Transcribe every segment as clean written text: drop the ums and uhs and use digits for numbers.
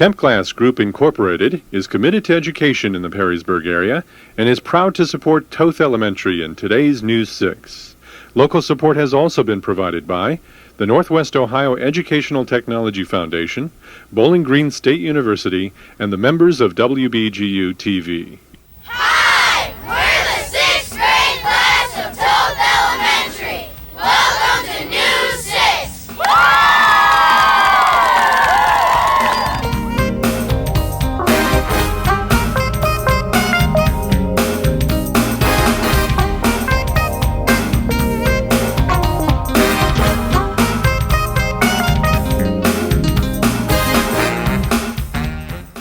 Temp Class Group Incorporated is committed to education in the Perrysburg area and is proud to support Toth Elementary in today's News 6. Local support has also been provided by the Northwest Ohio Educational Technology Foundation, Bowling Green State University, and the members of WBGU TV. Hi! We're the 6th grade class of Toth Elementary. Welcome to News 6!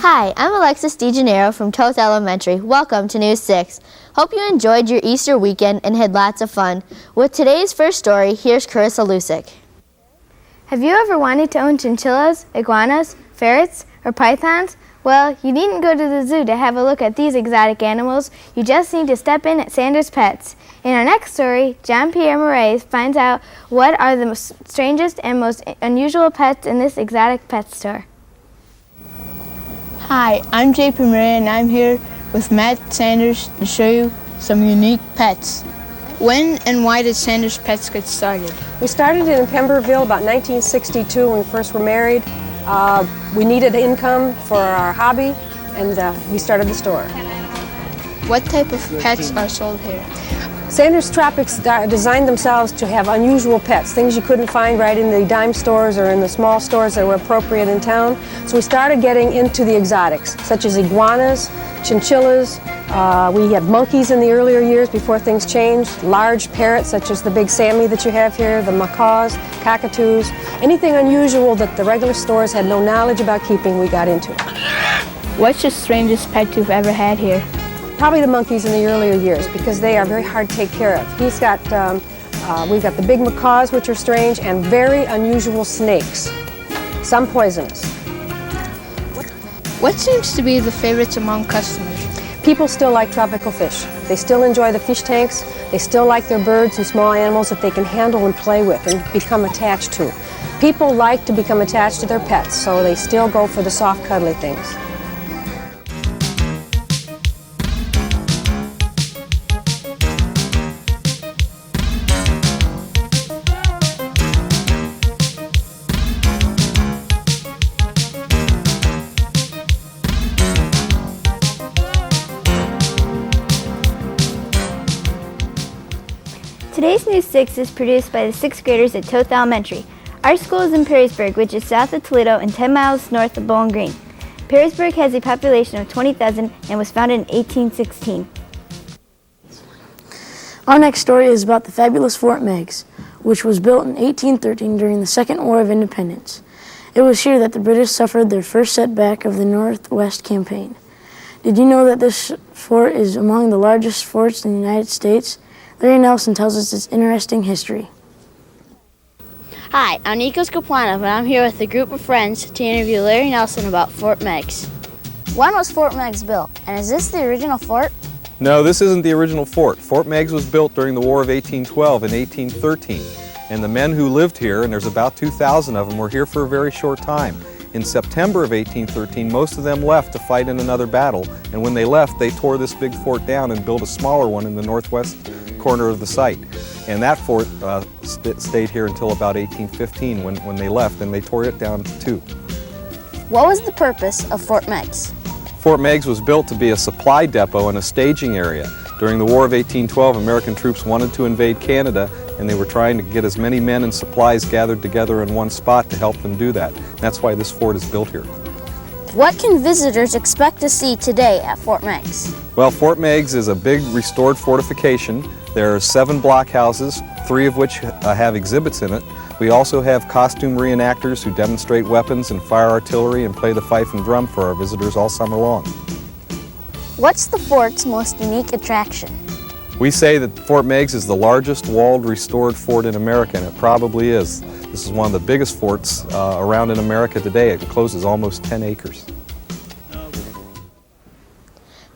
Hi, I'm Alexis DeGennaro from Toth Elementary. Welcome to News 6. Hope you enjoyed your Easter weekend and had lots of fun. With today's first story, here's Carissa Lusick. Have you ever wanted to own chinchillas, iguanas, ferrets, or pythons? Well, you needn't go to the zoo to have a look at these exotic animals. You just need to step in at Sanders Pets. In our next story, John Pierre Murray finds out what are the strangest and most unusual pets in this exotic pet store. Hi, I'm JP Murray and I'm here with Matt Sanders to show you some unique pets. When and why did Sanders Pets get started? We started in Pemberville about 1962 when we first were married. We needed income for our hobby and we started the store. What type of pets are sold here? Sanders Tropics designed themselves to have unusual pets, things you couldn't find right in the dime stores or in the small stores that were appropriate in town. So we started getting into the exotics, such as iguanas, chinchillas. We had monkeys in the earlier years before things changed, large parrots such as the big Sammy that you have here, the macaws, cockatoos. Anything unusual that the regular stores had no knowledge about keeping, we got into. What's the strangest pet you've ever had here? Probably the monkeys in the earlier years because they are very hard to take care of. We've got the big macaws, which are strange, and very unusual snakes, some poisonous. What seems to be the favorites among customers? People still like tropical fish. They still enjoy the fish tanks. They still like their birds and small animals that they can handle and play with and become attached to. People like to become attached to their pets, so they still go for the soft, cuddly things. Today's News 6 is produced by the 6th graders at Toth Elementary. Our school is in Perrysburg, which is south of Toledo and 10 miles north of Bowling Green. Perrysburg has a population of 20,000 and was founded in 1816. Our next story is about the fabulous Fort Meigs, which was built in 1813 during the Second War of Independence. It was here that the British suffered their first setback of the Northwest Campaign. Did you know that this fort is among the largest forts in the United States? Larry Nelson tells us its interesting history. Hi, I'm Nikos Kaplanov and I'm here with a group of friends to interview Larry Nelson about Fort Meigs. When was Fort Meigs built, and is this the original fort? No, this isn't the original fort. Fort Meigs was built during the War of 1812 and 1813. And the men who lived here, and there's about 2,000 of them, were here for a very short time. In September of 1813, most of them left to fight in another battle. And when they left, they tore this big fort down and built a smaller one in the northwest corner of the site. And that fort stayed here until about 1815 when they left, and they tore it down too. What was the purpose of Fort Meigs? Fort Meigs was built to be a supply depot and a staging area. During the War of 1812, American troops wanted to invade Canada, and they were trying to get as many men and supplies gathered together in one spot to help them do that. That's why this fort is built here. What can visitors expect to see today at Fort Meigs? Well, Fort Meigs is a big restored fortification. There are 7 blockhouses, 3 of which have exhibits in it. We also have costume reenactors who demonstrate weapons and fire artillery and play the fife and drum for our visitors all summer long. What's the fort's most unique attraction? We say that Fort Meigs is the largest walled restored fort in America, and it probably is. This is one of the biggest forts around in America today. It encloses almost 10 acres.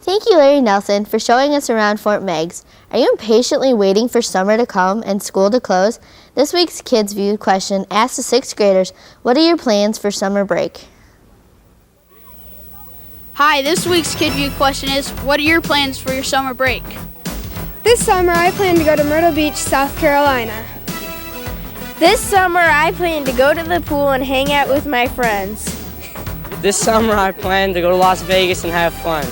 Thank you, Larry Nelson, for showing us around Fort Meigs. Are you impatiently waiting for summer to come and school to close? This week's Kids View question asks the 6th graders, what are your plans for summer break? Hi, this week's Kid View question is, what are your plans for your summer break? This summer I plan to go to Myrtle Beach, South Carolina. This summer I plan to go to the pool and hang out with my friends. This summer I plan to go to Las Vegas and have fun.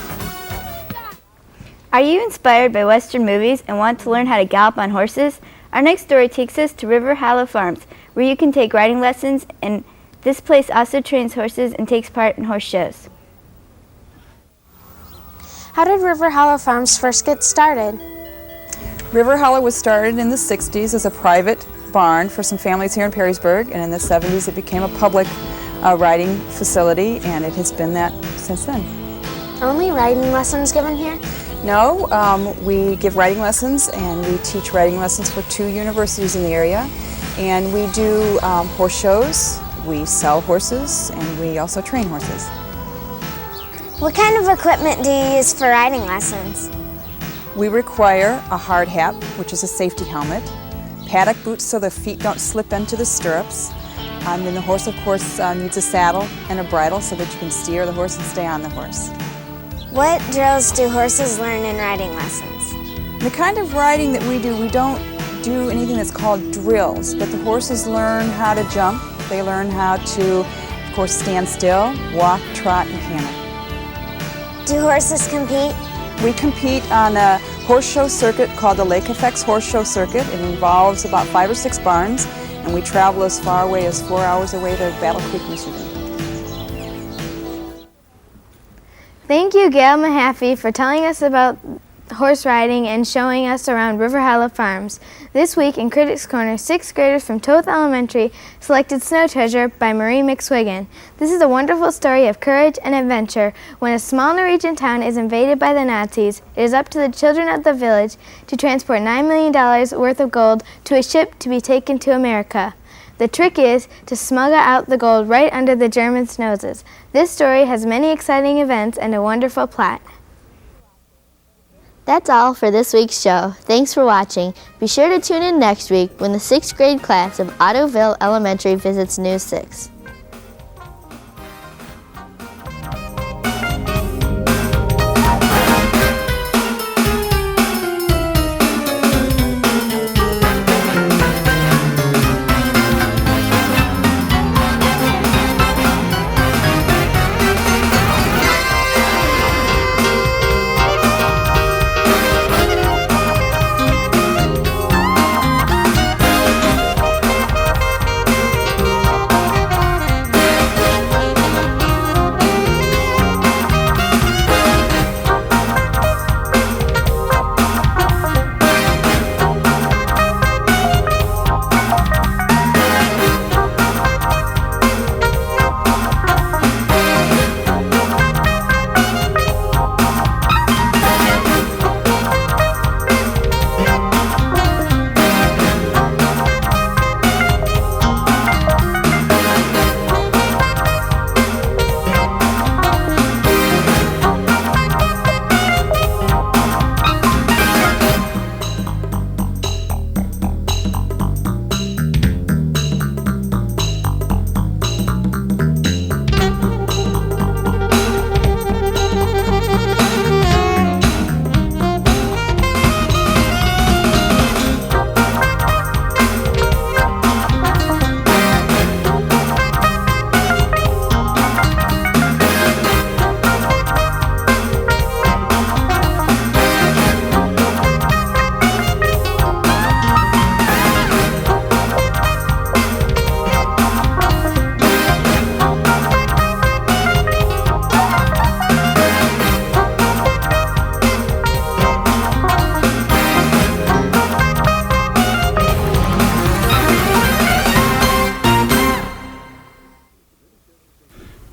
Are you inspired by Western movies and want to learn how to gallop on horses? Our next story takes us to River Hollow Farms, where you can take riding lessons, and this place also trains horses and takes part in horse shows. How did River Hollow Farms first get started? River Hollow was started in the 60s as a private barn for some families here in Perrysburg, and in the 70s it became a public riding facility, and it has been that since then. Only riding lessons given here? No, we give riding lessons, and we teach riding lessons for 2 universities in the area, and we do horse shows, we sell horses, and we also train horses. What kind of equipment do you use for riding lessons? We require a hard hat, which is a safety helmet, paddock boots so the feet don't slip into the stirrups, and then the horse, of course, needs a saddle and a bridle so that you can steer the horse and stay on the horse. What drills do horses learn in riding lessons? The kind of riding that we don't do anything that's called drills, but the horses learn how to jump, they learn how to, of course, stand still, walk, trot, and canter. Do horses compete? We compete on a horse show circuit called the Lake Effects Horse Show Circuit. It involves about 5 or 6 barns, and we travel as far away as 4 hours away to Battle Creek, Michigan. Thank you, Gail Mahaffey, for telling us about horse riding and showing us around River Hollow Farms. This week in Critics Corner, 6th graders from Toth Elementary selected Snow Treasure by Marie McSwiggan. This is a wonderful story of courage and adventure. When a small Norwegian town is invaded by the Nazis, it is up to the children of the village to transport $9 million worth of gold to a ship to be taken to America. The trick is to smuggle out the gold right under the Germans' noses. This story has many exciting events and a wonderful plot. That's all for this week's show. Thanks for watching. Be sure to tune in next week when the 6th grade class of Ottoville Elementary visits News 6.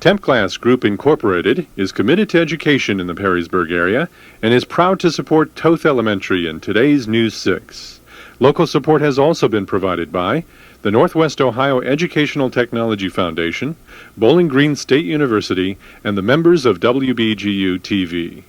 Temp Class Group Incorporated is committed to education in the Perrysburg area and is proud to support Toth Elementary in today's News 6. Local support has also been provided by the Northwest Ohio Educational Technology Foundation, Bowling Green State University, and the members of WBGU-TV.